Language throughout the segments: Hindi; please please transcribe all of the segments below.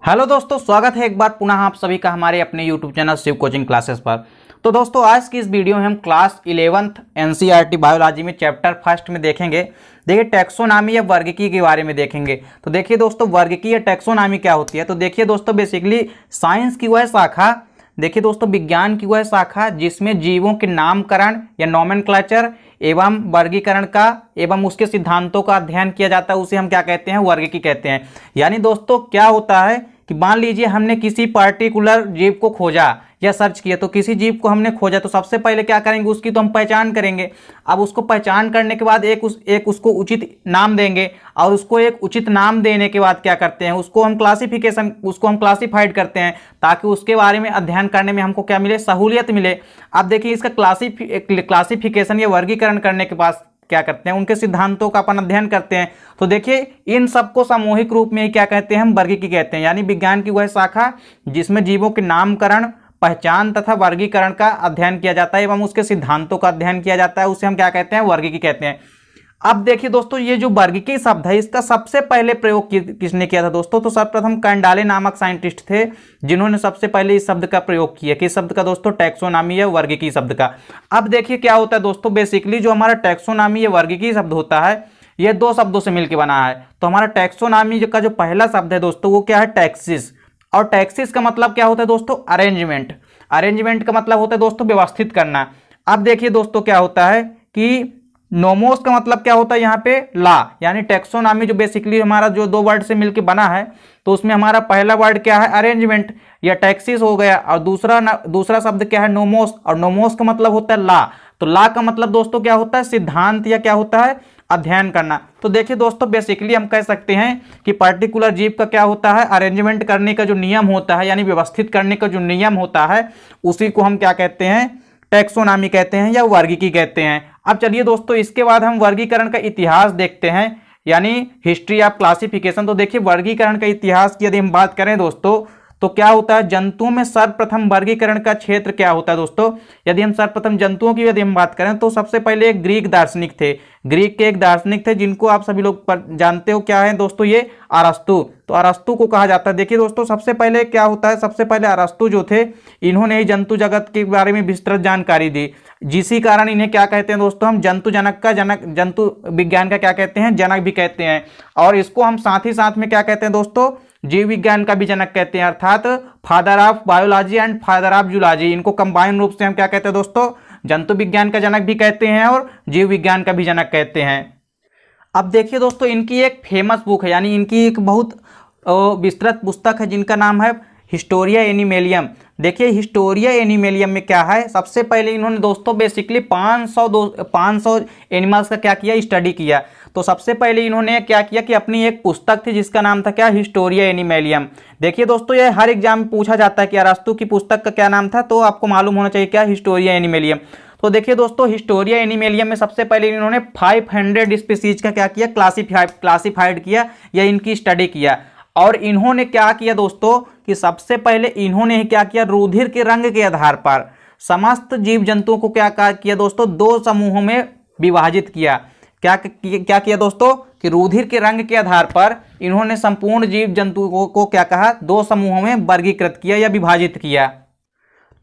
हेलो दोस्तों, स्वागत है एक बार पुनः आप सभी का हमारे अपने YouTube channel Shiv coaching classes पर। तो दोस्तों आज की इस वीडियो में हम क्लास 11th एनसीईआरटी बायोलॉजी में चैप्टर फर्स्ट में देखेंगे। देखिए टैक्सोनॉमी या वर्गीकी के बारे में देखेंगे। तो देखिए दोस्तों वर्गीकी या टैक्सोनॉमी क्या होती है। तो देखिए दोस्तों बेसिकली साइंस की वह शाखा, देखिए दोस्तों विज्ञान की वह शाखा जिसमें जीवों के नामकरण या नोमेनक्लेचर एवं वर्गीकरण का एवं उसके सिद्धांतों का अध्ययन किया जाता है, उसे हम क्या कहते हैं, वर्गीकी कहते हैं। यानी दोस्तों क्या होता है कि मान लीजिए हमने किसी पर्टिकुलर जीव को खोजा या सर्च किया, तो किसी जीव को हमने खोजा तो सबसे पहले क्या करेंगे, उसकी तो हम पहचान करेंगे। अब उसको पहचान करने के बाद उसको उचित नाम देंगे और उसको एक उचित नाम देने के बाद क्या करते हैं, उसको हम क्लासिफाइड करते हैं ताकि उसके बारे में अध्ययन करने में हमको क्या मिले, सहूलियत मिले। अब देखिए इसका क्लासिफिकेशन या वर्गीकरण करने के बाद क्या करते हैं, उनके सिद्धांतों का अपन अध्ययन करते हैं। तो देखिए इन सबको सामूहिक रूप में क्या कहते हैं, हम वर्गीकी कहते हैं। यानी विज्ञान की वह शाखा जिसमें जीवों के नामकरण, पहचान तथा वर्गीकरण का अध्ययन किया जाता है एवं उसके सिद्धांतों का अध्ययन किया जाता है, उसे हम क्या कहते हैं, वर्गीकी कहते हैं। अब देखिए दोस्तों ये जो वर्गीकी शब्द है इसका सबसे पहले प्रयोग किसने किया था दोस्तों, तो सर्वप्रथम कैंडाले नामक साइंटिस्ट थे जिन्होंने सबसे पहले इस शब्द का प्रयोग किया। किस शब्द का दोस्तों, टैक्सोनॉमी या वर्गीकी शब्द का। अब देखिए क्या होता है दोस्तों, बेसिकली जो हमारा टैक्सोनॉमी या वर्गीकी शब्द होता है यह दो शब्दों से मिलकर बना है। तो हमारा टैक्सोनॉमी का जो पहला शब्द है दोस्तों वो क्या है, टैक्सिस। और टैक्सिस का मतलब क्या होता है दोस्तों, अरेंजमेंट। अरेंजमेंट का मतलब होता है दोस्तों व्यवस्थित करना। अब देखिए दोस्तों क्या होता है कि नोमोस का मतलब क्या होता है, यहाँ पे ला। यानी टैक्सोनॉमी जो बेसिकली हमारा जो दो वर्ड से मिलकर बना है, तो उसमें हमारा पहला वर्ड क्या है, अरेंजमेंट या टैक्सिस हो गया, और दूसरा शब्द क्या है, नोमोस। और नोमोस का मतलब होता है ला। तो ला का मतलब दोस्तों क्या होता है, सिद्धांत या क्या होता है, अध्ययन करना। तो देखिए दोस्तों बेसिकली हम कह सकते हैं कि पर्टिकुलर जीव का क्या होता है, अरेंजमेंट करने का जो नियम होता है, यानी व्यवस्थित करने का जो नियम होता है, उसी को हम क्या कहते हैं, टैक्सोनॉमी कहते हैं या वर्गीकी कहते हैं। अब चलिए दोस्तों इसके बाद हम वर्गीकरण का इतिहास देखते हैं, यानी हिस्ट्री ऑफ क्लासिफिकेशन। तो देखिए वर्गीकरण का इतिहास की यदि हम बात करें दोस्तों तो क्या होता है, जंतुओं में सर्वप्रथम वर्गीकरण का क्षेत्र क्या होता है दोस्तों। यदि हम सर्वप्रथम जंतुओं की यदि हम बात करें तो सबसे पहले एक ग्रीक दार्शनिक थे। ग्रीक के एक दार्शनिक थे जिनको आप सभी लोग जानते हो क्या है दोस्तों, ये अरस्तु। तो अरस्तु को कहा जाता है। देखिए दोस्तों सबसे पहले क्या होता है, सबसे पहले अरस्तु जो थे इन्होंने ही जंतु जगत के बारे में विस्तृत जानकारी दी, जिसी कारण इन्हें क्या कहते हैं दोस्तों, हम जंतु विज्ञान का क्या कहते हैं, जनक भी कहते हैं। और इसको हम साथ ही साथ में क्या कहते हैं दोस्तों, जीव विज्ञान का भी जनक कहते हैं, अर्थात father of biology and father of zoology. इनको कंबाइन रूप से हम क्या कहते हैं दोस्तों, जंतु विज्ञान का जनक भी कहते हैं और जीव विज्ञान का भी जनक कहते हैं। अब देखिए दोस्तों इनकी एक फेमस बुक है, यानी इनकी एक बहुत विस्तृत पुस्तक है जिनका नाम है हिस्टोरिया एनिमेलियम। देखिए हिस्टोरिया एनिमेलियम में क्या है, सबसे पहले इन्होंने दोस्तों बेसिकली 500 एनिमल्स का क्या किया, स्टडी किया। तो सबसे पहले इन्होंने क्या किया कि अपनी एक पुस्तक थी जिसका नाम था क्या, हिस्टोरिया एनिमेलियम। देखिए दोस्तों ये हर एग्जाम में पूछा जाता है कि अरस्तु की पुस्तक का क्या नाम था, तो आपको मालूम होना चाहिए क्या, हिस्टोरिया एनिमेलियम। तो देखिए दोस्तों हिस्टोरिया एनिमेलियम में सबसे पहले इन्होंने 500 स्पीसीज का क्या किया, क्लासिफाइड किया या इनकी स्टडी किया। और इन्होंने क्या किया दोस्तों कि सबसे पहले इन्होंने क्या किया, रुधिर के रंग के आधार पर समस्त जीव जंतुओं को क्या किया दोस्तों, दो समूहों में विभाजित किया। क्या किया दोस्तों कि रुधिर के रंग के आधार पर इन्होंने संपूर्ण जीव जंतुओं को क्या कहा, दो समूहों में वर्गीकृत किया या विभाजित किया।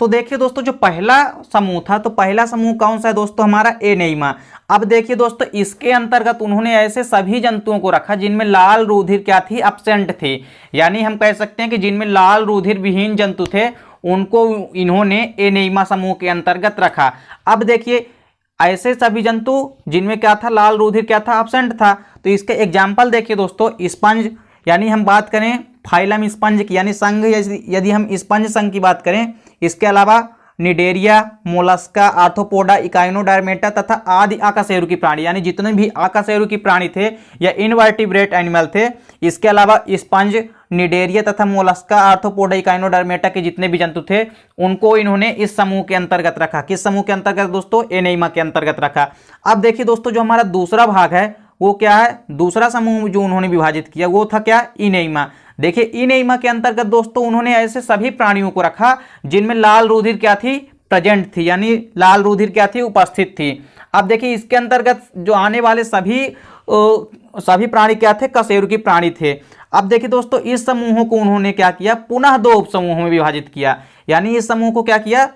तो देखिए दोस्तों जो पहला समूह था, तो पहला समूह कौन सा है दोस्तों, हमारा एनेइमा। अब देखिए दोस्तों इसके अंतर्गत उन्होंने ऐसे सभी जंतुओं को रखा जिनमें लाल रुधिर क्या थी, एब्सेंट थी। यानी हम कह सकते हैं कि जिनमें लाल रुधिर विहीन जंतु थे उनको इन्होंने एनेइमा समूह के अंतर्गत रखा। अब देखिए ऐसे सभी जंतु जिनमें क्या था, लाल रुधिर क्या था, एब्सेंट था। तो इसके एग्जाम्पल देखिए दोस्तों, स्पंज, यानी हम बात करें फाइलम स्पंज की, यानी संघ, यदि हम स्पंज संघ की बात करें, इसके अलावा निडेरिया, मोलस्का, आर्थ्रोपोडा, इकाइनोडर्मेटा तथा आदि आकाशेरुकी प्राणी, यानी जितने भी आकाशेरुकी प्राणी थे या इनवर्टिब्रेट एनिमल थे, इसके अलावा स्पंज, निडेरिया तथा मोलस्का, आर्थ्रोपोडा, इकाइनोडर्मेटा के जितने भी जंतु थे उनको इन्होंने इस समूह के अंतर्गत रखा। किस समूह के अंतर्गत दोस्तों, एनेइमा के अंतर्गत रखा। अब देखिए दोस्तों जो हमारा दूसरा भाग है वो क्या है, दूसरा समूह जो उन्होंने विभाजित किया वो था क्या, इनेइमा। देखिए इनेइमा के अंतर्गत दोस्तों उन्होंने ऐसे सभी प्राणियों को रखा जिनमें लाल रुधिर क्या थी, प्रेजेंट थी, यानी लाल रुधिर क्या थी, उपस्थित थी। अब देखिए इसके अंतर्गत जो आने वाले सभी सभी प्राणी क्या थे, कशेरुकी प्राणी थे। अब देखिए दोस्तों, इस समूहों को उन्होंने क्या किया, पुनः दो उपसमूहों में विभाजित किया। यानी इस समूह को क्या किया,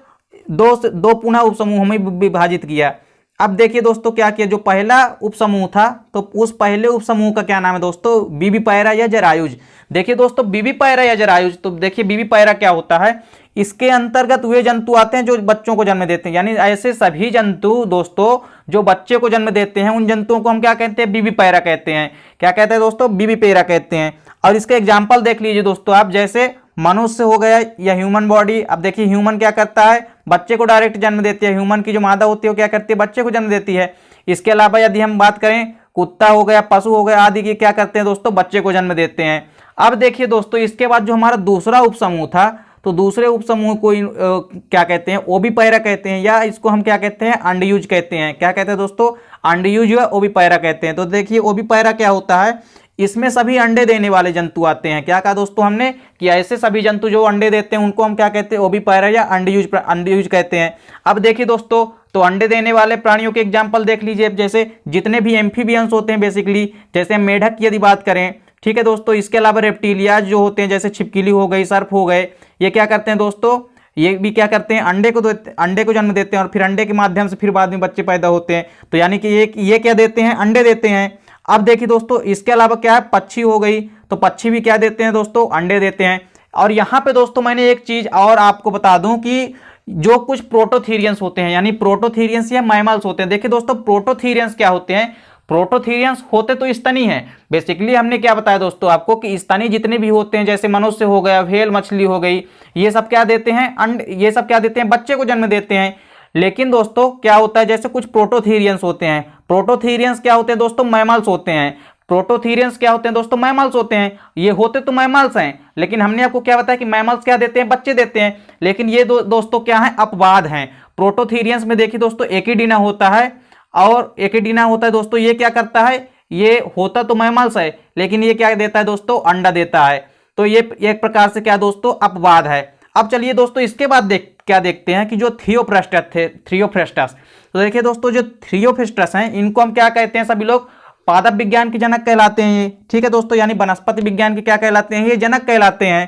दो पुनः उपसमूहों में विभाजित किया। अब देखिए दोस्तों क्या किया, जो पहला उपसमूह था तो उस पहले उपसमूह का क्या नाम है दोस्तों, बीबीपैरा या जरायुज। देखिए दोस्तों, बीबीपैरा या जरायुज, तो देखिए बीबीपैरा क्या होता है, इसके अंतर्गत वे जंतु आते हैं जो बच्चों को जन्म देते हैं। यानी ऐसे सभी जंतु दोस्तों जो बच्चे को जन्म देते हैं, उन जंतुओं को हम क्या कहते हैं, बीबीपैरा कहते हैं। क्या कहते हैं दोस्तों, बीबीपैरा कहते हैं। और इसके एग्जाम्पल देख लीजिए दोस्तों आप, जैसे मनुष्य हो गया या ह्यूमन बॉडी। अब देखिए ह्यूमन क्या करता है, बच्चे को डायरेक्ट जन्म देती है। ह्यूमन की जो मादा होती है वो क्या करती है, बच्चे को जन्म देती है। इसके अलावा यदि हम बात करें, कुत्ता हो गया, पशु हो गया आदि की क्या करते हैं दोस्तों, बच्चे को जन्म देते हैं। अब देखिए दोस्तों, इसके बाद जो हमारा दूसरा उपसमूह था, तो दूसरे उपसमूह को क्या कहते हैं, ओबीपैरा कहते हैं, या इसको हम क्या कहते हैं, अंडयुज कहते हैं। क्या कहते हैं दोस्तों, अंडयुज या ओबीपैरा कहते हैं। तो देखिए ओबीपैरा क्या होता है, इसमें सभी अंडे देने वाले जंतु आते हैं। क्या कहा दोस्तों हमने, कि ऐसे सभी जंतु जो अंडे देते हैं उनको हम क्या कहते हैं, ओबीपैरा या अंडयुज कहते हैं। अब देखिए दोस्तों, तो अंडे देने वाले प्राणियों के एग्जाम्पल देख लीजिए, जैसे जितने भी एम्फीबियंस होते हैं बेसिकली, जैसे मेढक की यदि बात करें, ठीक है दोस्तों। इसके अलावा रेप्टिलियाज जो होते हैं, जैसे छिपकली हो गई, सर्प हो गए, ये क्या करते हैं दोस्तों, ये भी क्या करते हैं, अंडे को जन्म देते हैं, और फिर अंडे के माध्यम से फिर बाद में बच्चे पैदा होते हैं। तो यानी कि ये क्या देते हैं, अंडे देते हैं। अब देखिए दोस्तों, इसके अलावा क्या है, पक्षी हो गई, तो पक्षी भी क्या देते हैं दोस्तों, अंडे देते हैं। और यहाँ पे दोस्तों मैंने एक चीज और आपको बता दूं कि जो कुछ प्रोटोथीरियंस होते हैं, यानी प्रोटोथीरियंस या मैमल्स होते हैं। देखिए दोस्तों, प्रोटोथीरियंस क्या होते हैं, प्रोटोथीरियंस होते तो स्तनी है। बेसिकली हमने क्या बताया दोस्तों आपको, कि स्तनी जितने भी होते हैं, जैसे मनुष्य हो गया, व्हेल मछली हो गई, ये सब क्या देते हैं, ये सब क्या देते हैं, बच्चे को जन्म देते हैं। लेकिन दोस्तों क्या होता है, जैसे कुछ प्रोटोथीरियंस होते हैं, प्रोटोथीरियंस क्या होते हैं दोस्तों, मैमल्स होते हैं। प्रोटोथीरियंस क्या होते हैं दोस्तों, मैमल्स होते हैं। ये होते तो मैमल्स हैं, लेकिन हमने आपको क्या बताया कि मैमल्स क्या देते हैं, बच्चे देते हैं। लेकिन ये दोस्तों क्या है, अपवाद हैं। प्रोटोथीरियंस में देखिए दोस्तों एकिडीना होता है, और एकिडीना होता है दोस्तों, ये क्या करता है, ये होता तो मैमल्स है, लेकिन ये क्या देता है दोस्तों, अंडा देता है। तो ये एक प्रकार से क्या दोस्तों, अपवाद है। अब चलिए दोस्तों, इसके बाद क्या देखते हैं कि जो थियोफ्रेस्टस थे, थियोफ्रेस्टस, तो देखिए दोस्तों जो थियोफ्रेस्टस हैं, इनको हम क्या कहते हैं, सभी लोग पादप विज्ञान के जनक कहलाते हैं ये, ठीक है दोस्तों। यानी वनस्पति विज्ञान के क्या कहलाते हैं, ये जनक कहलाते हैं।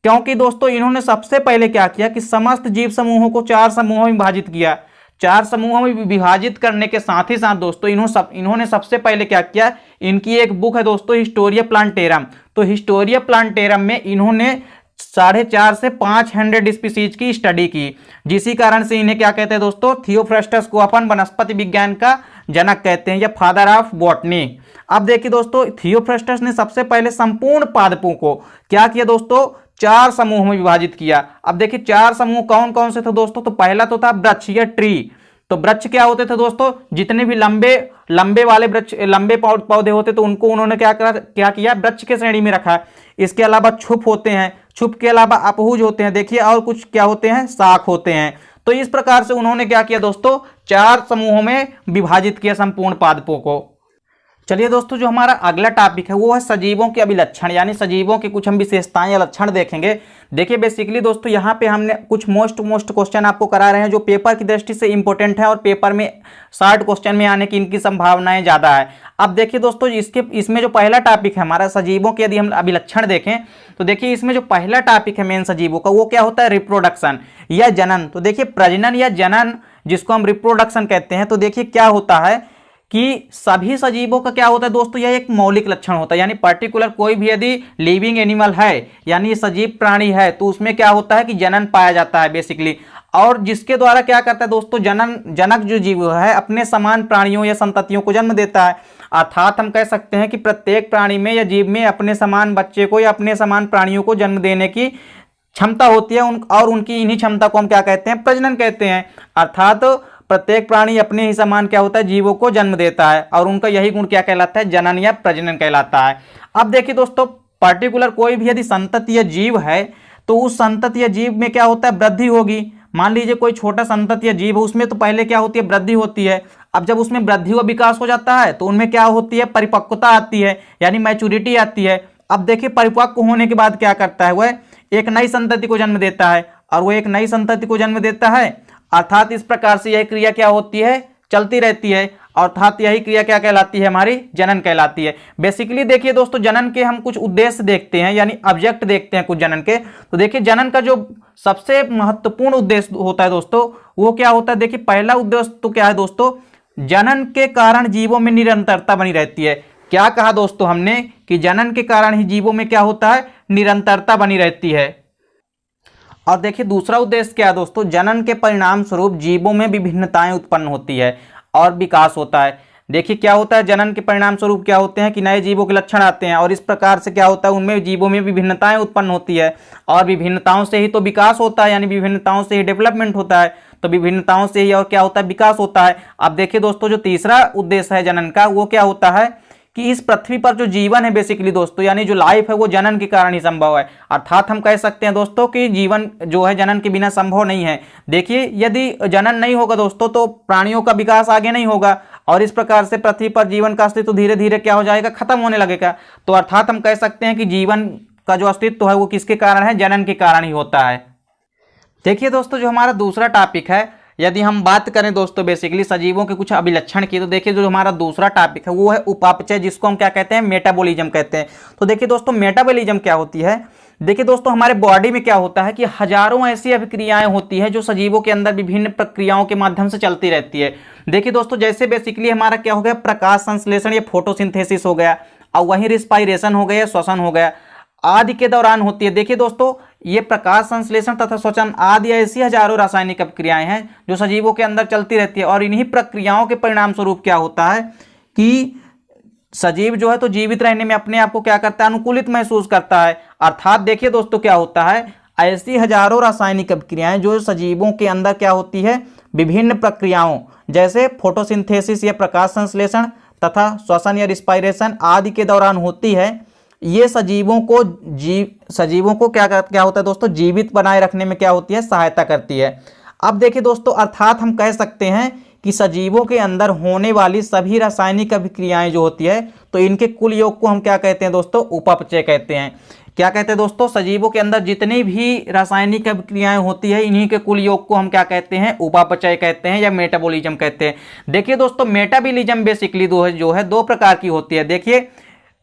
क्योंकि दोस्तों इन्होंने सबसे पहले क्या किया कि समस्त जीव समूहों को 4 समूहों में विभाजित किया। 4 समूहों में विभाजित करने के साथ ही साथ दोस्तों इन्होंने सबसे पहले क्या किया, इनकी एक बुक है दोस्तों, हिस्टोरिया प्लांटेरम। तो हिस्टोरिया प्लांटेरम में इन्होंने 450 से 500 स्पीसीज की स्टडी की, जिसी कारण से इन्हें क्या कहते हैं दोस्तों, थियोफ्रेस्टस को अपन वनस्पति विज्ञान का जनक कहते हैं, या फादर ऑफ बॉटनी। अब देखिए दोस्तों, थियोफ्रेस्टस ने सबसे पहले संपूर्ण पादपों को क्या किया दोस्तों, 4 समूह में विभाजित किया। अब देखिए 4 समूह कौन कौन से थे दोस्तों, तो पहला तो था वृक्ष या ट्री। तो वृक्ष क्या होते थे दोस्तों, जितने भी लंबे वाले वृक्ष, लंबे पौधे होते तो उनको उन्होंने क्या किया, वृक्ष के श्रेणी में रखा। इसके अलावा छुप होते हैं, छुप के अलावा अपहुज होते हैं, देखिए, और कुछ क्या होते हैं, शाख होते हैं। तो इस प्रकार से उन्होंने क्या किया दोस्तों, 4 समूहों में विभाजित किया संपूर्ण पादपों को। चलिए दोस्तों, जो हमारा अगला टॉपिक है वो है सजीवों के अभिलक्षण, यानी सजीवों की कुछ हम विशेषताएं या लक्षण देखेंगे। देखिए बेसिकली दोस्तों, यहाँ पे हमने कुछ मोस्ट क्वेश्चन आपको करा रहे हैं जो पेपर की दृष्टि से इंपॉर्टेंट है, और पेपर में शॉर्ट क्वेश्चन में आने की इनकी संभावनाएं ज़्यादा है। अब देखिए दोस्तों, इसमें जो पहला टॉपिक है हमारा सजीवों के, यदि हम अभिलक्षण देखें तो देखिए इसमें जो पहला टॉपिक है मेन सजीवों का, वो क्या होता है, रिप्रोडक्शन या जनन। तो देखिए प्रजनन या जनन, जिसको हम रिप्रोडक्शन कहते हैं, तो देखिए क्या होता है कि सभी सजीवों का क्या होता है दोस्तों, यह एक मौलिक लक्षण होता है। यानी पर्टिकुलर कोई भी यदि लिविंग एनिमल है, यानी सजीव प्राणी है, तो उसमें क्या होता है कि जनन पाया जाता है बेसिकली। और जिसके द्वारा क्या करता है दोस्तों, जनक जो जीव है अपने समान प्राणियों या संततियों को जन्म देता है। अर्थात हम कह सकते हैं कि प्रत्येक प्राणी में या जीव में अपने समान बच्चे को या अपने समान प्राणियों को जन्म देने की क्षमता होती है, और उनकी इन्हीं क्षमता को हम क्या कहते हैं, प्रजनन कहते हैं। अर्थात प्रत्येक प्राणी अपने ही समान क्या होता है, जीवों को जन्म देता है, और उनका यही गुण क्या कहलाता है, जनन या प्रजनन कहलाता है। अब देखिए दोस्तों, पर्टिकुलर कोई भी यदि संतति या जीव है, तो उस संतति या जीव में क्या होता है, वृद्धि होगी। मान लीजिए कोई छोटा संतति या जीव है, उसमें तो पहले क्या होती है, वृद्धि होती है। अब जब उसमें वृद्धि व विकास हो जाता है तो उनमें क्या होती है, परिपक्वता आती है, यानी मैच्योरिटी आती है। अब देखिए परिपक्व होने के बाद क्या करता है, वह एक नई संतति को जन्म देता है, और वो एक नई संतति को जन्म देता है। अर्थात इस प्रकार से यह क्रिया क्या होती है, चलती रहती है। अर्थात यही क्रिया क्या कहलाती है, हमारी जनन कहलाती है। बेसिकली देखिए दोस्तों, जनन के हम कुछ उद्देश्य देखते हैं, यानी ऑब्जेक्ट देखते हैं कुछ जनन के। तो देखिए जनन का जो सबसे महत्वपूर्ण उद्देश्य होता है दोस्तों, वो क्या होता है। देखिए पहला उद्देश्य तो क्या है दोस्तों, जनन के कारण जीवों में निरंतरता बनी रहती है। क्या कहा दोस्तों हमने कि जनन के कारण ही जीवों में क्या होता है, निरंतरता बनी रहती है। और देखिए दूसरा उद्देश्य क्या है दोस्तों, जनन के परिणाम स्वरूप जीवों में विभिन्नताएं उत्पन्न होती है और विकास होता है। देखिए क्या होता है, जनन के परिणाम स्वरूप क्या होते हैं कि नए जीवों के लक्षण आते हैं, और इस प्रकार से क्या होता है, उनमें जीवों में विभिन्नताएं उत्पन्न होती है, और विभिन्नताओं से ही तो विकास होता है, यानी विभिन्नताओं से ही डेवलपमेंट होता है। तो विभिन्नताओं से ही और क्या होता है, विकास होता है। अब देखिए दोस्तों, जो तीसरा उद्देश्य है जनन का, वो क्या होता है कि इस पृथ्वी पर जो जीवन है बेसिकली दोस्तों, यानी जो लाइफ है, वो जनन के कारण ही संभव है। अर्थात हम कह सकते हैं दोस्तों कि जीवन जो है जनन के बिना संभव नहीं है। देखिए यदि जनन नहीं होगा दोस्तों, तो प्राणियों का विकास आगे नहीं होगा, और इस प्रकार से पृथ्वी पर जीवन का अस्तित्व धीरे धीरे क्या हो जाएगा, खत्म होने लगेगा। तो अर्थात हम कह सकते हैं कि जीवन का जो अस्तित्व है वो किसके कारण है, जनन के कारण ही होता है। देखिए दोस्तों, जो हमारा दूसरा टॉपिक है, यदि हम बात करें दोस्तों बेसिकली सजीवों के कुछ अभिलक्षण की, तो देखिए जो हमारा दूसरा टॉपिक है वो है उपापचय, जिसको हम क्या कहते हैं, मेटाबॉलिज्म कहते हैं। तो देखिए दोस्तों, मेटाबॉलिज्म क्या होती है। देखिए दोस्तों, हमारे बॉडी में क्या होता है कि हजारों ऐसी अभिक्रियाएं होती है जो सजीवों के अंदर विभिन्न प्रक्रियाओं के माध्यम से चलती रहती है। देखिए दोस्तों, जैसे बेसिकली हमारा क्या हो गया, प्रकाश संश्लेषण या फोटोसिंथेसिस हो गया, और वहीं रिस्पायरेशन हो गया, श्वसन हो गया, आदि के दौरान होती है। देखिए दोस्तों, ये प्रकाश संश्लेषण तथा श्वसन आदि ऐसी हजारों रासायनिक अभिक्रियाएं हैं जो सजीवों के अंदर चलती रहती है, और इन्हीं प्रक्रियाओं के परिणाम स्वरूप क्या होता है कि सजीव जो है तो जीवित रहने में अपने आप को क्या करता है, अनुकूलित महसूस करता है। अर्थात देखिए दोस्तों, क्या होता है, ऐसी हजारों रासायनिक अभिक्रियाएं जो सजीवों के अंदर क्या होती है, विभिन्न प्रक्रियाओं जैसे फोटोसिंथेसिस या प्रकाश संश्लेषण तथा श्वसन या रिस्पायरेशन आदि के दौरान होती है। ये सजीवों को क्या होता है दोस्तों, जीवित बनाए रखने में क्या होती है, सहायता करती है। अब देखिए दोस्तों, अर्थात हम कह सकते हैं कि सजीवों के अंदर होने वाली सभी रासायनिक अभिक्रियाएं जो होती है, तो इनके कुल योग को हम क्या कहते हैं दोस्तों, उपापचय कहते हैं। क्या कहते हैं दोस्तों, सजीवों के अंदर जितनी भी रासायनिक अभिक्रियाएं होती है, इन्हीं के कुल योग को हम क्या कहते हैं, उपापचय कहते हैं या मेटाबॉलिज्म कहते हैं। देखिए दोस्तों, मेटाबॉलिज्म बेसिकली जो है दो प्रकार की होती है। देखिए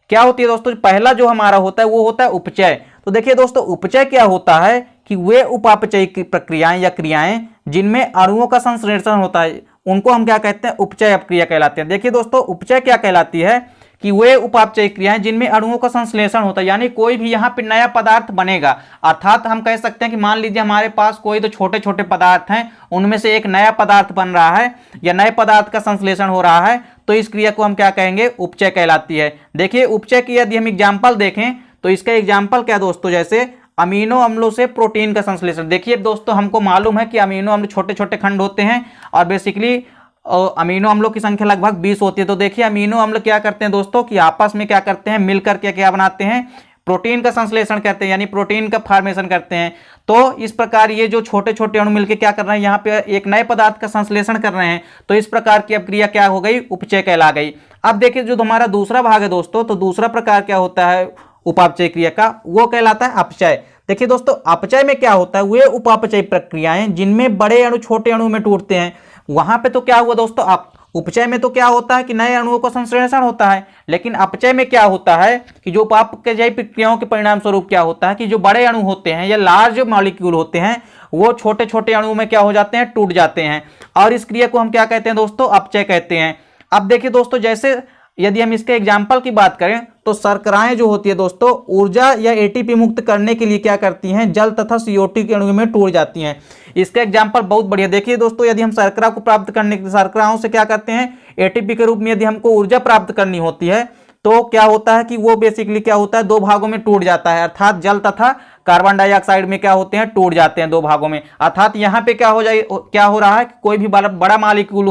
क्या होती है दोस्तों, पहला जो हमारा होता है वो होता है उपचय। तो देखिए दोस्तों, उपचय क्या होता है कि वे उपापचय की प्रक्रियाएं या क्रियाएं जिनमें अणुओं का संश्लेषण होता है, उनको हम क्या कहते हैं, उपचय अपक्रिया कहलाते हैं। देखिए दोस्तों, उपचय क्या कहलाती है कि वे उपापचय क्रियाएं जिनमें अणुओं का संश्लेषण होता है, यानी कोई भी यहाँ पे नया पदार्थ बनेगा। अर्थात हम कह सकते हैं कि मान लीजिए हमारे पास कोई तो छोटे छोटे पदार्थ हैं, उनमें से एक नया पदार्थ बन रहा है या नए पदार्थ का संश्लेषण हो रहा है, तो इस क्रिया को हम क्या कहेंगे, उपचय कहलाती है। देखिए उपचय की यदि हम एग्जाम्पल देखें तो इसका एग्जाम्पल क्या दोस्तों, जैसे अमीनो अम्लों से प्रोटीन का संश्लेषण। देखिए दोस्तों, हमको मालूम है कि अमीनो अम्ल छोटे छोटे खंड होते हैं, और बेसिकली अमीनो अम्लों की संख्या लगभग 20 होती है। तो देखिए अमीनो अम्ल क्या करते हैं दोस्तों कि आपस में क्या करते हैं, मिलकर के क्या बनाते हैं, प्रोटीन का संश्लेषण करते हैं, यानी प्रोटीन का फॉर्मेशन करते हैं। तो इस प्रकार ये जो छोटे छोटे अणु मिलकर क्या कर रहे हैं, यहाँ पे एक नए पदार्थ का संश्लेषण कर रहे हैं। तो इस प्रकार की अपक्रिया क्या हो गई, उपचय कहला गई। अब देखिए जो हमारा दूसरा भाग है दोस्तों, तो दूसरा प्रकार क्या होता है उपापचय क्रिया का, वो कहलाता है अपचय। देखिए दोस्तों, अपचय में क्या होता है, वे उपापचय प्रक्रियाएं जिनमें बड़े अणु छोटे अणु में टूटते हैं। वहां पे तो क्या हुआ दोस्तों, उपचय में तो क्या होता है कि नए अणुओं का संश्लेषण होता है, लेकिन अपचय में क्या होता है कि जो उपापचय प्रक्रियाओं के परिणाम स्वरूप क्या होता है कि जो बड़े अणु होते हैं या लार्ज मॉलिक्यूल होते हैं, वो छोटे छोटे अणुओं में क्या हो जाते हैं, टूट जाते हैं, और इस क्रिया को हम क्या कहते हैं दोस्तों, अपचय कहते हैं। अब देखिए दोस्तों, जैसे यदि हम इसके एग्जाम्पल की बात करें तो शर्कराएं जो होती है दोस्तों, ऊर्जा या एटीपी मुक्त करने के लिए क्या करती हैं, जल तथा CO2 के अणु में टूट जाती हैं। इसका एग्जाम्पल बहुत बढ़िया। देखिए दोस्तों, यदि हम शर्करा को प्राप्त करने के शर्कराओं से क्या करते हैं, एटीपी के रूप में यदि हमको ऊर्जा प्राप्त करनी होती है, तो क्या होता है कि वो बेसिकली क्या होता है, दो भागों में टूट जाता है। अर्थात जल तथा कार्बन डाइऑक्साइड में क्या होते हैं, टूट जाते हैं दो भागों में। अर्थात यहाँ पे क्या हो रहा है कि कोई भी बड़ा मालिक्यूल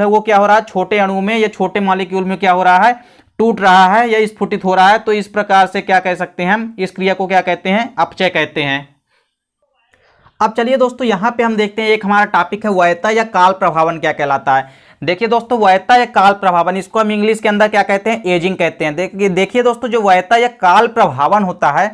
है वो क्या हो रहा है, छोटे अणु में या छोटे मॉलिक्यूल में क्या हो रहा है, टूट रहा है या स्फुटित हो रहा है। तो इस प्रकार से क्या कह सकते हैं हम, इस क्रिया को क्या कहते हैं, अपचय कहते हैं। अब चलिए दोस्तों, यहाँ पे हम देखते हैं एक हमारा टॉपिक है वैधता या काल प्रभावन क्या कहलाता है। देखिए दोस्तों, वैधता या काल प्रभावन, इसको हम इंग्लिश के अंदर क्या कहते हैं, एजिंग कहते हैं। देखिए दोस्तों, जो वैधता या काल प्रभावन होता है,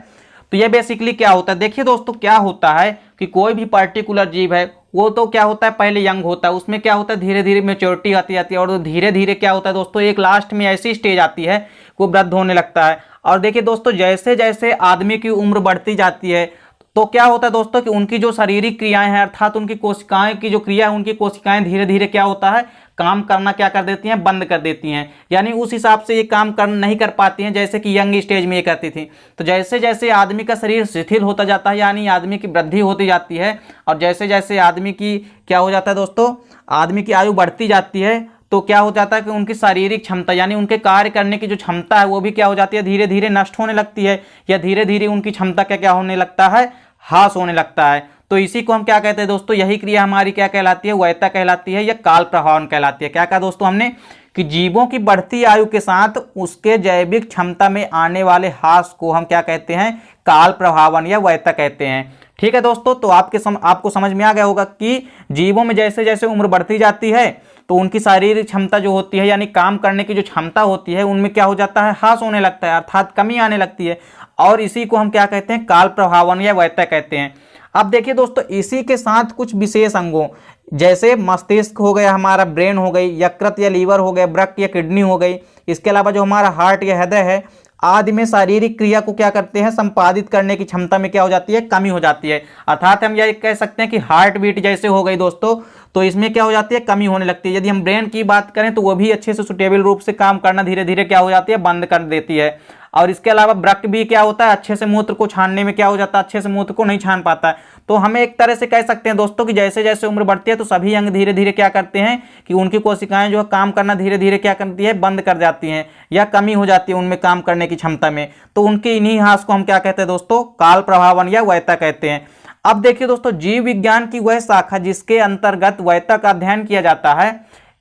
तो ये बेसिकली क्या होता है, देखिए दोस्तों क्या होता है कि कोई भी पर्टिकुलर जीव है वो तो क्या होता है पहले यंग होता है, उसमें क्या होता है धीरे धीरे मेच्योरिटी आती जाती है, और धीरे धीरे क्या होता है दोस्तों एक लास्ट में ऐसी स्टेज आती है वो वृद्ध होने लगता है। और देखिए दोस्तों जैसे जैसे आदमी की उम्र बढ़ती जाती है तो क्या होता है दोस्तों कि उनकी जो शारीरिक क्रियाएं हैं अर्थात उनकी कोशिकाएं की जो क्रिया है उनकी कोशिकाएं धीरे धीरे क्या होता है काम करना क्या कर देती हैं बंद कर देती हैं, यानी उस हिसाब से ये काम कर नहीं कर पाती हैं जैसे कि यंग स्टेज में ये करती थी। तो जैसे जैसे आदमी का शरीर शिथिल होता जाता है यानी आदमी की वृद्धि होती जाती है, और जैसे जैसे आदमी की क्या हो जाता है दोस्तों आदमी की आयु बढ़ती जाती है तो क्या हो जाता है कि उनकी शारीरिक क्षमता यानी उनके कार्य करने की जो क्षमता है वो भी क्या हो जाती है धीरे धीरे नष्ट होने लगती है, या धीरे धीरे उनकी क्षमता क्या क्या होने लगता है ह्रास होने लगता है। तो इसी को हम क्या कहते हैं दोस्तों, यही क्रिया हमारी क्या कहलाती है वैधता कहलाती है या काल प्रभावन कहलाती है। क्या कहा दोस्तों हमने कि जीवों की बढ़ती आयु के साथ उसके जैविक क्षमता में आने वाले ह्रास को हम क्या कहते हैं काल प्रभावन या वैधता कहते हैं। ठीक है दोस्तों, तो आपको समझ में आ गया होगा कि जीवों में जैसे जैसे उम्र बढ़ती जाती है तो उनकी शारीरिक क्षमता जो होती है यानी काम करने की जो क्षमता होती है उनमें क्या हो जाता है ह्रास होने लगता है अर्थात कमी आने लगती है, और इसी को हम क्या कहते हैं काल प्रभावन या वैधता कहते हैं। अब देखिए दोस्तों इसी के साथ कुछ विशेष अंगों जैसे मस्तिष्क हो गया, हमारा ब्रेन हो गई, यकृत या लीवर हो गया, वृक्क या किडनी हो गई, इसके अलावा जो हमारा हार्ट या हृदय है आदि में शारीरिक क्रिया को क्या करते हैं संपादित करने की क्षमता में क्या हो जाती है कमी हो जाती है। अर्थात हम यह कह सकते हैं कि हार्ट बीट जैसे हो गई दोस्तों तो इसमें क्या हो जाती है कमी होने लगती है। यदि हम ब्रेन की बात करें तो वो भी अच्छे से सुटेबल रूप से काम करना धीरे धीरे क्या हो जाती है बंद कर देती है, और इसके अलावा वृक्क भी क्या होता है अच्छे से मूत्र को छानने में क्या हो जाता है अच्छे से मूत्र को नहीं छान पाता है। तो हमें एक तरह से कह सकते हैं दोस्तों कि जैसे जैसे उम्र बढ़ती है तो सभी अंग धीरे धीरे क्या करते हैं कि उनकी कोशिकाएं जो है काम करना धीरे धीरे क्या करती है बंद कर जाती हैं या कमी हो जाती है उनमें काम करने की क्षमता में। तो उनके इन्हीं ह्रास को हम क्या कहते हैं दोस्तों काल प्रभावन या वैधता कहते हैं। अब देखिए दोस्तों जीव विज्ञान की वह शाखा जिसके अंतर्गत वैधता का अध्ययन किया जाता है,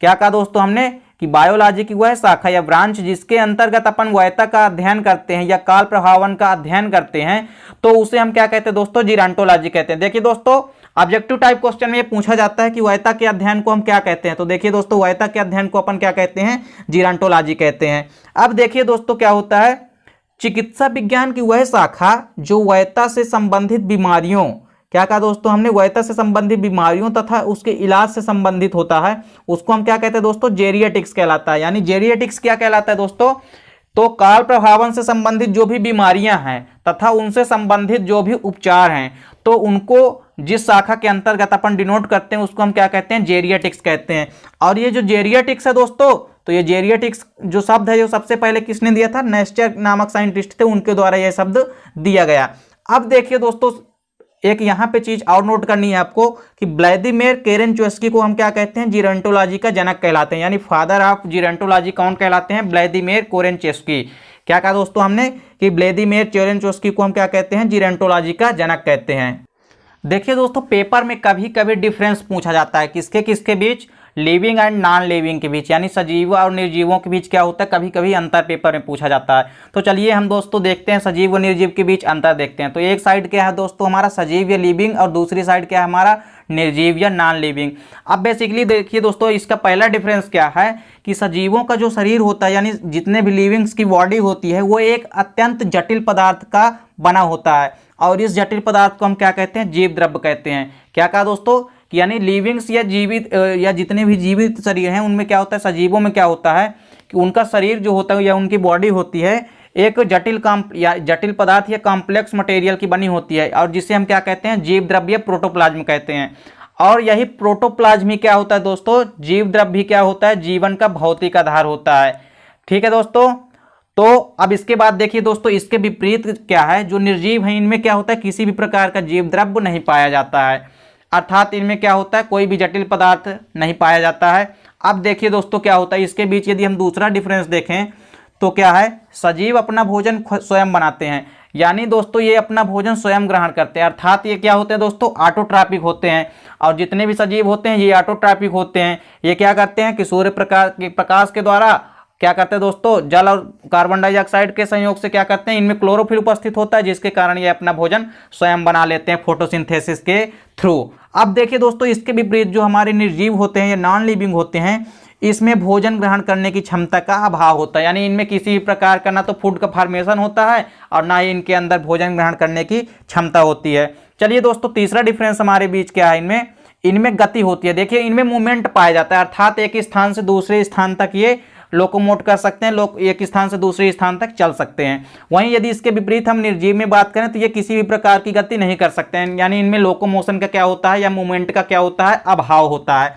क्या कहा दोस्तों हमने कि बायोलॉजी की वह शाखा या ब्रांच जिसके अंतर्गत अपन वैधता का अध्ययन करते हैं या काल प्रभावन का अध्ययन करते हैं तो उसे हम क्या कहते हैं दोस्तों जीरांटोलॉजी कहते हैं। देखिए दोस्तों ऑब्जेक्टिव टाइप क्वेश्चन में ये पूछा जाता है कि वैधता के अध्ययन को हम क्या कहते हैं, तो देखिए दोस्तों वैधता के अध्ययन को अपन क्या कहते हैं जीरांटोलॉजी कहते हैं। अब देखिए दोस्तों क्या होता है चिकित्सा विज्ञान की वह शाखा जो वैधता से संबंधित बीमारियों क्या कहा दोस्तों हमने वैधता से संबंधित बीमारियों तथा उसके इलाज से संबंधित होता है उसको हम क्या कहते हैं दोस्तों जेरिएटिक्स कहलाता है। यानी जेरिएटिक्स क्या कहलाता है दोस्तों, तो काल प्रभावन से संबंधित जो भी बीमारियां हैं तथा उनसे संबंधित जो भी उपचार हैं तो उनको जिस शाखा के अंतर्गत अपन डिनोट करते हैं उसको हम क्या कहते हैं जेरिएटिक्स कहते हैं। और ये जो जेरिएटिक्स है दोस्तों तो ये जेरिएटिक्स जो शब्द है जो सबसे पहले किसने दिया था नेस्टर नामक साइंटिस्ट थे उनके द्वारा यह शब्द दिया गया। अब देखिए दोस्तों एक यहाँ पे चीज और नोट करनी है आपको कि व्लादिमीर केरेंचोस्की को हम क्या कहते हैं जीरांटोलॉजी का जनक कहलाते हैं, यानी फादर ऑफ जीरांटोलॉजी कौन कहलाते हैं व्लादिमीर केरेंचोस्की। क्या कहा दोस्तों हमने कि व्लादिमीर केरेंचोस्की को हम क्या कहते हैं जीरांटोलॉजी का जनक कहते हैं। देखिए दोस्तों पेपर में कभी कभी डिफरेंस पूछा जाता है किसके किसके बीच लिविंग एंड नॉन लिविंग के बीच, यानी सजीव और निर्जीवों के बीच क्या होता है कभी कभी अंतर पेपर में पूछा जाता है। तो चलिए हम दोस्तों देखते हैं सजीव और निर्जीव के बीच अंतर देखते हैं। तो एक साइड क्या है दोस्तों हमारा सजीव या लिविंग और दूसरी साइड क्या है हमारा निर्जीव या नॉन लिविंग। अब बेसिकली देखिए दोस्तों इसका पहला डिफरेंस क्या है कि सजीवों का जो शरीर होता है यानी जितने भी लिविंग्स की बॉडी होती है वो एक अत्यंत जटिल पदार्थ का बना होता है, और इस जटिल पदार्थ को हम क्या कहते हैं जीव द्रव्य कहते हैं। क्या कहा दोस्तों कि यानी लिविंग्स या जीवित या जितने भी जीवित शरीर हैं उनमें क्या होता है सजीवों में क्या होता है कि उनका शरीर जो होता है या उनकी बॉडी होती है एक जटिल पदार्थ या कॉम्प्लेक्स मटेरियल की बनी होती है, और जिसे हम क्या कहते हैं जीव द्रव्य या प्रोटोप्लाज्म कहते हैं। और यही प्रोटोप्लाज्म ही क्या होता है दोस्तों जीव द्रव्य भी क्या होता है जीवन का भौतिक आधार होता है। ठीक है दोस्तों, तो अब इसके बाद देखिए दोस्तों इसके विपरीत क्या है जो निर्जीव है इनमें क्या होता है किसी भी प्रकार का जीव द्रव्य नहीं पाया जाता है, अर्थात इनमें क्या होता है कोई भी जटिल पदार्थ नहीं पाया जाता है। अब देखिए दोस्तों क्या होता है इसके बीच यदि हम दूसरा डिफरेंस देखें तो क्या है सजीव अपना भोजन स्वयं बनाते हैं, यानी दोस्तों ये अपना भोजन स्वयं ग्रहण करते हैं, अर्थात ये क्या होते हैं दोस्तों ऑटोट्रॉपिक होते हैं। और जितने भी सजीव होते हैं ये ऑटोट्रॉपिक होते हैं। ये क्या करते हैं कि सूर्य प्रकाश के द्वारा क्या करते हैं दोस्तों जल और कार्बन डाइऑक्साइड के संयोग से क्या करते हैं इनमें क्लोरोफिल उपस्थित होता है जिसके कारण ये अपना भोजन स्वयं बना लेते हैं फोटोसिंथेसिस के थ्रू। अब देखिए दोस्तों इसके विपरीत जो हमारे निर्जीव होते हैं या नॉन लिविंग होते हैं इसमें भोजन ग्रहण करने की क्षमता का अभाव होता है, यानी इनमें किसी भी प्रकार का ना तो फूड का फॉर्मेशन होता है और ना ही इनके अंदर भोजन ग्रहण करने की क्षमता होती है। चलिए दोस्तों तीसरा डिफरेंस हमारे बीच क्या है इनमें गति होती है। देखिए इनमें मूवमेंट पाया जाता है, अर्थात एक स्थान से दूसरे स्थान तक ये लोकोमोट कर सकते हैं, लोग एक स्थान से दूसरे स्थान तक चल सकते हैं। वहीं यदि इसके विपरीत हम निर्जीव में बात करें तो ये किसी भी प्रकार की गति नहीं कर सकते हैं, यानी इनमें लोकोमोशन का क्या होता है या मूवमेंट का क्या होता है, अभाव होता है।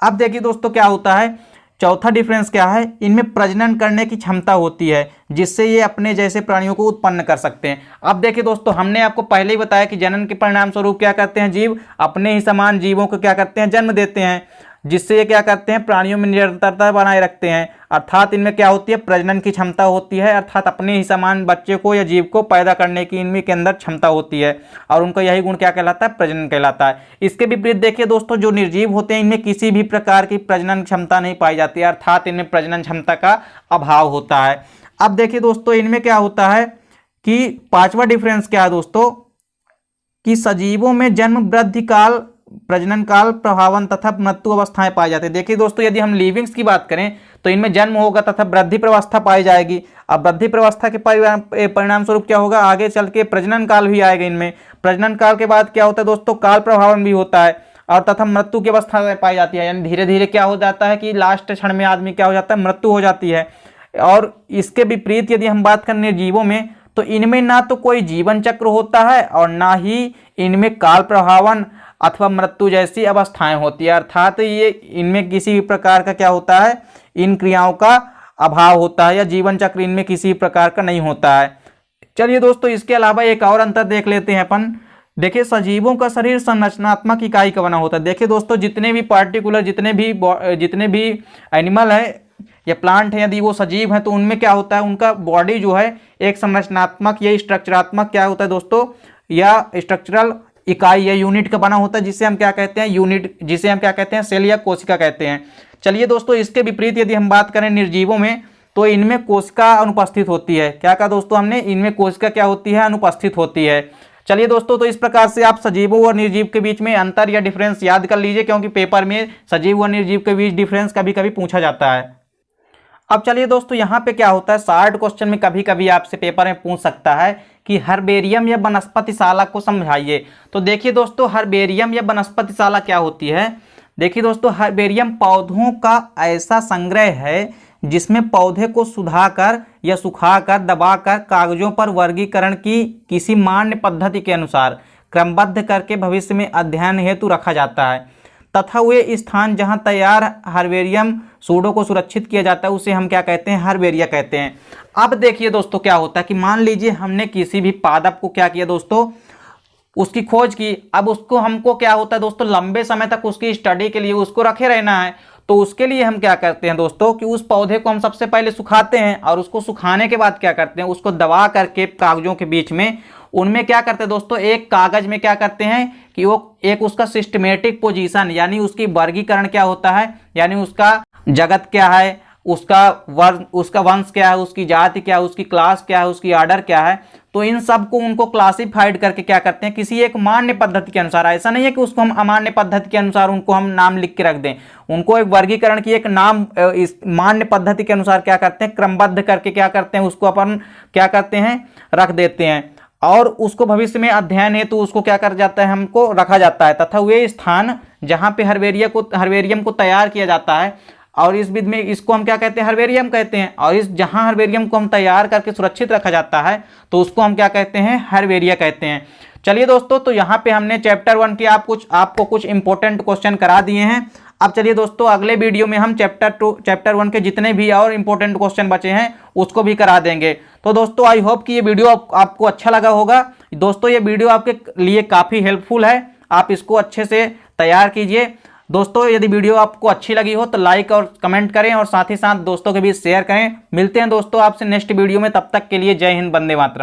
अब देखिए दोस्तों क्या होता है, चौथा डिफरेंस क्या है, इनमें प्रजनन करने की क्षमता होती है जिससे ये अपने जैसे प्राणियों को उत्पन्न कर सकते हैं। अब देखिए दोस्तों, हमने आपको पहले ही बताया कि जनन के परिणाम स्वरूप क्या करते हैं जीव, अपने ही समान जीवों को क्या करते हैं, जन्म देते हैं, जिससे ये क्या करते हैं, प्राणियों में निरंतरता बनाए रखते हैं। अर्थात इनमें क्या होती है, प्रजनन की क्षमता होती है, अर्थात अपने ही समान बच्चे को या जीव को पैदा करने की इनमें के अंदर क्षमता होती है, और उनका यही गुण क्या कहलाता है, प्रजनन कहलाता है। इसके विपरीत देखिए दोस्तों, जो निर्जीव होते हैं इनमें किसी भी प्रकार की प्रजनन क्षमता नहीं पाई जाती है, अर्थात इनमें प्रजनन क्षमता का अभाव होता है। अब देखिए दोस्तों, इनमें क्या होता है कि पांचवा डिफरेंस क्या है दोस्तों, कि सजीवों में जन्म, वृद्धि काल, प्रजनन काल, प्रभावन तथा मृत्यु अवस्थाएं पाई जाती है। देखिए दोस्तों, यदि हम लिविंग्स की बात करें तो इनमें जन्म होगा तथा वृद्धि प्रवस्था पाई जाएगी। अब वृद्धि प्रवस्था के परिणाम स्वरूप क्या होगा, आगे चल के प्रजनन काल भी आएगा इनमें। प्रजनन काल के बाद क्या होता है दोस्तों, काल प्रभावन भी होता है, और तथा मृत्यु की अवस्था पाई जाती है, यानी धीरे धीरे क्या हो जाता है कि लास्ट क्षण में आदमी क्या हो जाता है, मृत्यु हो जाती है। और इसके विपरीत यदि हम बात करें निर्जीवों में, तो इनमें ना तो कोई जीवन चक्र होता है और ना ही इनमें काल प्रभावन अथवा मृत्यु जैसी अवस्थाएं होती है, अर्थात ये इनमें किसी भी प्रकार का क्या होता है, इन क्रियाओं का अभाव होता है, या जीवन चक्र इनमें किसी प्रकार का नहीं होता है। चलिए दोस्तों, इसके अलावा एक और अंतर देख लेते हैं अपन। देखिए सजीवों का शरीर संरचनात्मक इकाई का बना होता है। देखिए दोस्तों, जितने भी पार्टिकुलर जितने भी एनिमल है या प्लांट है, यदि वो सजीव है तो उनमें क्या होता है, उनका बॉडी जो है एक संरचनात्मक या स्ट्रक्चरात्मक क्या होता है दोस्तों, या स्ट्रक्चरल इकाई या यूनिट का बना होता है, जिसे हम क्या कहते हैं, यूनिट, जिसे हम क्या कहते हैं, सेल या कोशिका कहते हैं। चलिए दोस्तों, इसके विपरीत यदि हम बात करें निर्जीवों में, तो इनमें कोशिका अनुपस्थित होती है। क्या कहा दोस्तों हमने, इनमें कोशिका क्या होती है, अनुपस्थित होती है। चलिए दोस्तों, तो इस प्रकार से आप सजीवों और निर्जीव के बीच में अंतर या डिफरेंस याद कर लीजिए, क्योंकि पेपर में सजीव और निर्जीव के बीच डिफरेंस कभी कभी पूछा जाता है। अब चलिए दोस्तों, यहाँ पे क्या होता है, शार्ट क्वेश्चन में कभी कभी आपसे पेपर में पूछ सकता है कि हर्बेरियम या वनस्पतिशाला को समझाइए। तो देखिए दोस्तों, हर्बेरियम या वनस्पतिशाला क्या होती है। देखिए दोस्तों, हर्बेरियम पौधों का ऐसा संग्रह है जिसमें पौधे को सुधाकर या सुखाकर, दबाकर, कागजों पर वर्गीकरण की किसी मान्य पद्धति के अनुसार क्रमबद्ध करके भविष्य में अध्ययन हेतु रखा जाता है, तथा वे स्थान जहां तैयार हर्बेरियम सूडों को सुरक्षित किया जाता है उसे हम क्या कहते हैं, हर्बेरिया कहते हैं। अब देखिए दोस्तों, क्या होता है कि मान लीजिए हमने किसी भी पादप को क्या किया दोस्तों, उसकी खोज की। अब उसको हमको क्या होता है दोस्तों, लंबे समय तक उसकी स्टडी के लिए उसको रखे रहना है। तो उसके लिए हम क्या करते हैं दोस्तों, कि उस पौधे को हम सबसे पहले सुखाते हैं, और उसको सुखाने के बाद क्या करते हैं, उसको दबा करके कागजों के बीच में, उनमें क्या करते हैं दोस्तों, एक कागज में क्या करते हैं कि वो एक उसका सिस्टमेटिक पोजीशन, यानी उसकी वर्गीकरण क्या होता है, यानी उसका जगत क्या है, उसका वर्ण, उसका वंश क्या है, उसकी जाति क्या है, उसकी क्लास क्या है, उसकी आर्डर क्या है, तो इन सब को उनको क्लासिफाइड करके क्या करते हैं, किसी एक मान्य पद्धति के अनुसार। ऐसा नहीं है कि उसको हम अमान्य पद्धति के अनुसार उनको हम नाम लिख के रख दें, उनको एक वर्गीकरण की एक नाम इस मान्य पद्धति के अनुसार क्या करते हैं, क्रमबद्ध करके क्या करते हैं, उसको अपन क्या करते हैं, रख देते हैं, और उसको भविष्य में अध्ययन हेतु उसको क्या कर जाता है, हमको रखा जाता है। तथा वे स्थान जहाँ पे हर्बेरियम को तैयार किया जाता है, और इस विधि में इसको हम क्या कहते हैं, हर्बेरियम कहते हैं, और इस जहां हर्बेरियम को हम तैयार करके सुरक्षित रखा जाता है तो उसको हम क्या कहते हैं, हर्बेरिया कहते हैं। चलिए दोस्तों, तो यहाँ पे हमने चैप्टर 1 के आपको कुछ इंपॉर्टेंट क्वेश्चन करा दिए हैं। अब चलिए दोस्तों, अगले वीडियो में हम चैप्टर 1 के जितने भी और इंपॉर्टेंट क्वेश्चन बचे हैं उसको भी करा देंगे। तो दोस्तों, आई होप कि ये वीडियो आपको अच्छा लगा होगा। दोस्तों, ये वीडियो आपके लिए काफ़ी हेल्पफुल है, आप इसको अच्छे से तैयार कीजिए। दोस्तों, यदि वीडियो आपको अच्छी लगी हो तो लाइक और कमेंट करें, और साथ ही साथ दोस्तों के बीच शेयर करें। मिलते हैं दोस्तों आपसे नेक्स्ट वीडियो में, तब तक के लिए जय हिंद, वंदे मातरम।